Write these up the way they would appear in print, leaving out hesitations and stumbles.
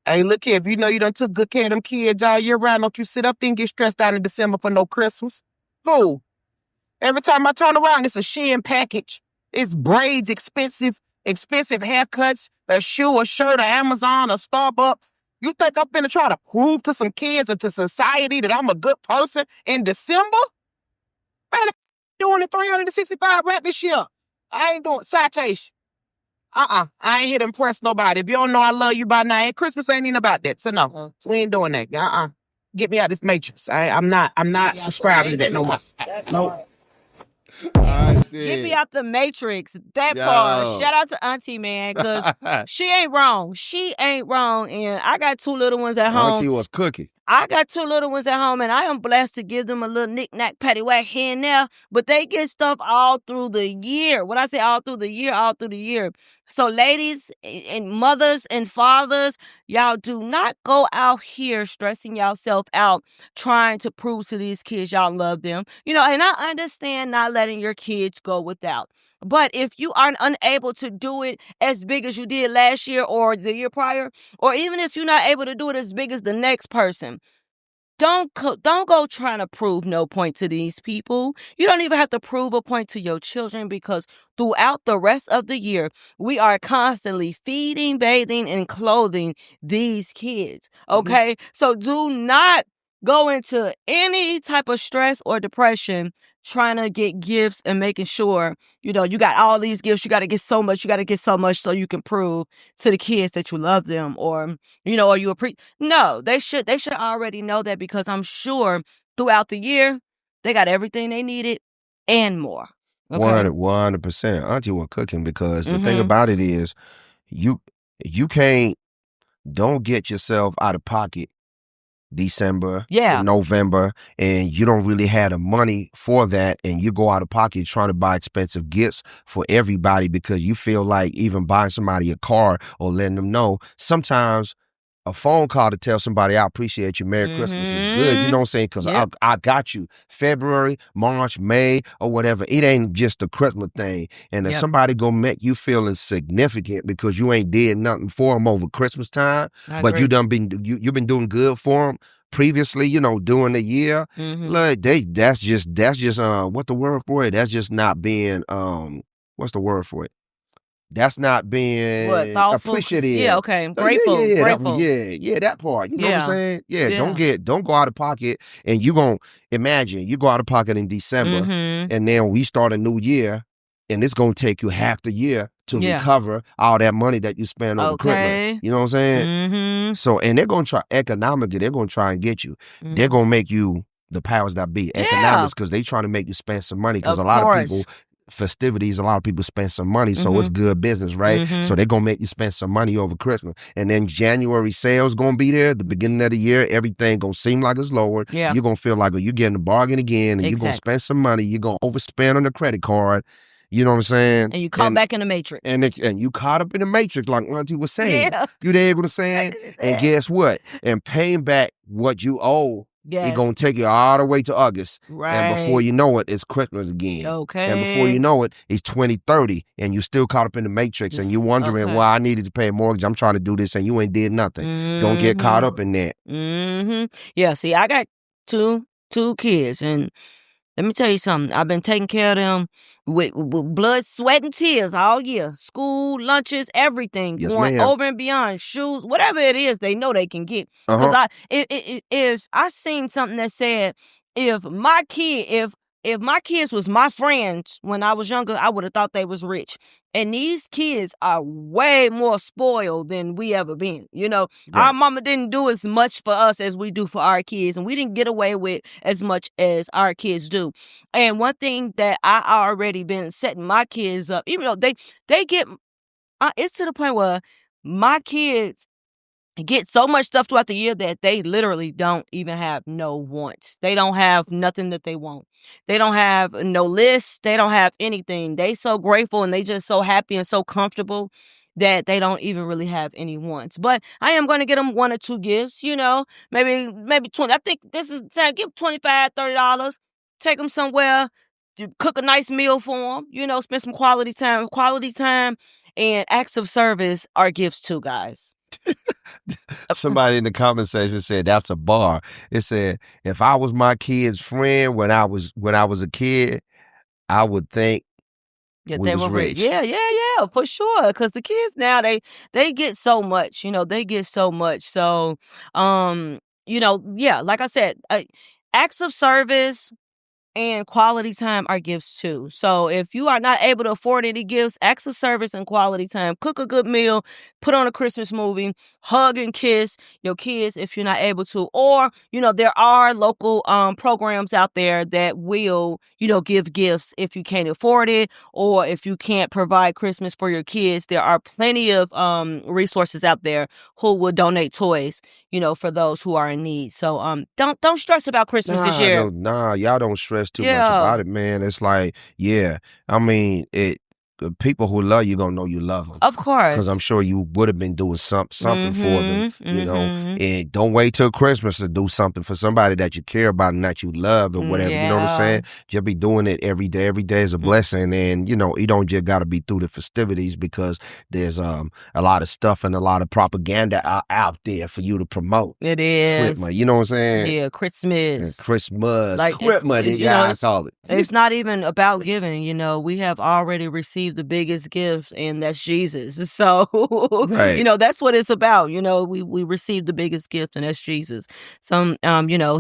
Hey, look here, if you know you done took good care of them kids all year round, don't you sit up there and get stressed out in December for no Christmas. Who? Every time I turn around, it's a Shein package. It's braids, expensive haircuts, a shoe, a shirt, a Amazon, a Starbucks. You think I'm finna try to prove to some kids and to society that I'm a good person in December? Man, I'm doing it 365 rap this year. I ain't doing citation. I ain't here to impress nobody. If you don't know I love you by now, Christmas ain't even about that. So no, we ain't doing that. Get me out of this matrix. I'm not subscribing to that no more. Nope. Get me out the matrix. That part. Shout out to Auntie, man, because she ain't wrong. She ain't wrong. And I got 2 little ones at home. Auntie was cooking. I got 2 little ones at home, and I am blessed to give them a little knick-knack, paddywhack here and there, but they get stuff all through the year. When I say all through the year. So ladies and mothers and fathers, y'all do not go out here stressing yourself out trying to prove to these kids y'all love them. And I understand not letting your kids go without. But if you are unable to do it as big as you did last year or the year prior, or even if you're not able to do it as big as the next person, don't go trying to prove no point to these people. You don't even have to prove a point to your children, because throughout the rest of the year, we are constantly feeding, bathing, and clothing these kids. Okay? Mm-hmm. So do not go into any type of stress or depression trying to get gifts and making sure, you got all these gifts, you got to get so much so you can prove to the kids that you love them, or you appreciate. No, they should already know that, because I'm sure throughout the year, they got everything they needed and more. Okay? 100%. Auntie was cooking, because the thing about it is, you don't get yourself out of pocket December, November, and you don't really have the money for that, and you go out of pocket trying to buy expensive gifts for everybody because you feel like even buying somebody a car or letting them know. Sometimes a phone call to tell somebody I appreciate you, Merry Christmas is good. You know what I'm saying? Because I got you. February, March, May, or whatever. It ain't just a Christmas thing. And if somebody gonna make you feel insignificant because you ain't did nothing for them over Christmas time, but you been doing good for them previously, during the year. Like that's just what the word for it? That's just not being what's the word for it? That's not being appreciative. Yeah, okay. Grateful. Grateful. That part. You know what I'm saying? Don't go out of pocket, and you gonna imagine you go out of pocket in December, and then we start a new year, and it's gonna take you half the year to recover all that money that you spend over Christmas. You know what I'm saying? So, and they're gonna try economically, they're gonna try and get you. They're gonna make you the powers that be economics, because they trying to make you spend some money, because a lot of people festivities, a lot of people spend some money, so it's good business, right? So they're gonna make you spend some money over Christmas, and then January sales gonna be there. The beginning of the year, everything gonna seem like it's lower. You're gonna feel like you're getting a bargain again, and you're gonna spend some money. You're gonna overspend on the credit card. You know what I'm saying? And you caught back in the matrix. And you caught up in the matrix, like Auntie was saying. You there what I'm saying? And guess what? And paying back what you owe, it's going to take you all the way to August. Right. And before you know it, it's Christmas again. Okay. And before you know it, it's 2030, and you still caught up in the matrix, and you wondering, well, I needed to pay a mortgage. I'm trying to do this, and you ain't did nothing. Don't get caught up in that. Yeah, see, I got two kids, and let me tell you something. I've been taking care of them with blood, sweat, and tears all year. School, lunches, everything. Yes, going ma'am. over and beyond. Shoes, whatever it is, they know they can get. Because if I seen something that said, if my kids was my friends when I was younger, I would have thought they was rich. And these kids are way more spoiled than we ever been. Our mama didn't do as much for us as we do for our kids, and we didn't get away with as much as our kids do. And one thing that I already been setting my kids up, even though they get, it's to the point where my kids get so much stuff throughout the year that they literally don't even have no wants. They don't have nothing that they want. They don't have no list. They don't have anything. They so grateful, and they just so happy and so comfortable that they don't even really have any wants. But I am going to get them 1 or 2 gifts, maybe 20. I think this is time. Give $25, $30. Take them somewhere. Cook a nice meal for them. Spend some quality time. Quality time and acts of service are gifts too, guys. Somebody in the comment section said that's a bar. It said, if I was my kid's friend when I was a kid, I would think Yeah, we they was were rich. rich. Yeah, for sure. Because the kids now, they get so much, they get so much. So, yeah, like I said, acts of service and quality time are gifts too. So if you are not able to afford any gifts, acts of service and quality time, cook a good meal, put on a Christmas movie, hug and kiss your kids if you're not able to. Or, there are local programs out there that will, give gifts if you can't afford it, or if you can't provide Christmas for your kids. There are plenty of resources out there who will donate toys, for those who are in need. So don't stress about Christmas this year. Y'all don't stress too much about it, man. It's like, I mean, the people who love you gonna know you love them. Of course. Because I'm sure you would have been doing something for them, and don't wait till Christmas to do something for somebody that you care about and that you love or whatever. You know what I'm saying? Just be doing it every day. Every day is a blessing. And, you don't just got to be through the festivities, because there's a lot of stuff and a lot of propaganda out there for you to promote. It is. Christmas, you know what I'm saying? Yeah, Christmas. Christmas. Like, Christmas, I call it. It's not even about giving, we have already received the biggest gift, and that's Jesus. So, right. That's what it's about. We received the biggest gift, and that's Jesus. So,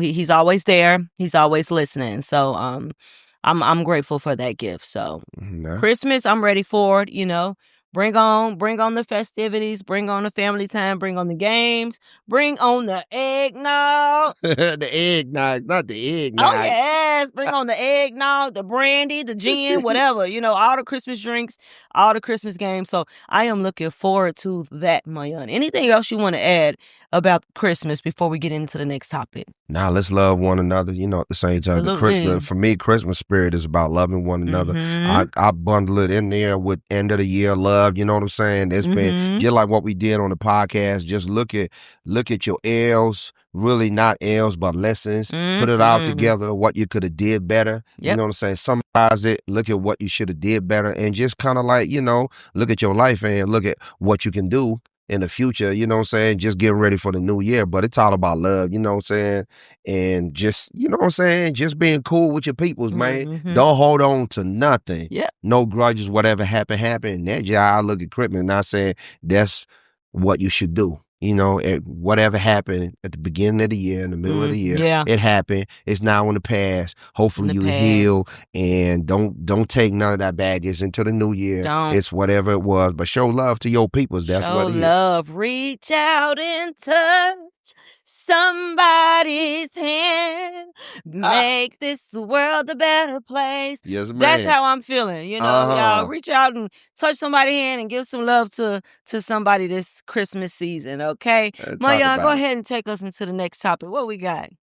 he's always there. He's always listening. So, I'm grateful for that gift. So, Christmas, I'm ready for it, Bring on the festivities, bring on the family time, bring on the games, bring on the eggnog. The eggnog, not the eggnog. Oh, yes. Bring on the eggnog, the brandy, the gin, whatever. All the Christmas drinks, all the Christmas games. So I am looking forward to that, Mayan. Anything else you want to add about Christmas before we get into the next topic? Now, let's love one another, at the same time. For me, Christmas spirit is about loving one another. I bundle it in there with end of the year love, you know what I'm saying? It's been just like what we did on the podcast. Just look at your L's, really not L's, but lessons. Put it all together, what you could have did better. You know what I'm saying? Summarize it, look at what you should have did better, and just kind of like, look at your life and look at what you can do in the future, you know what I'm saying? Just getting ready for the new year. But it's all about love, you know what I'm saying? And just, you know what I'm saying? Just being cool with your peoples, man. Don't hold on to nothing. Yeah. No grudges, whatever happened. That's how I look at Christmas. Not saying that's what you should do. Whatever happened at the beginning of the year, in the middle of the year, it happened. It's now in the past. Hopefully you heal, and don't take none of that baggage into the new year. It's whatever it was, but show love to your peoples. That's what it is. Show love. Reach out and touch somebody's hand. Make this world a better place. Yes, man. That's how I'm feeling. Y'all reach out and touch somebody's hand and give some love to somebody this Christmas season, okay? Mayan, go ahead and take us into the next topic. What we got?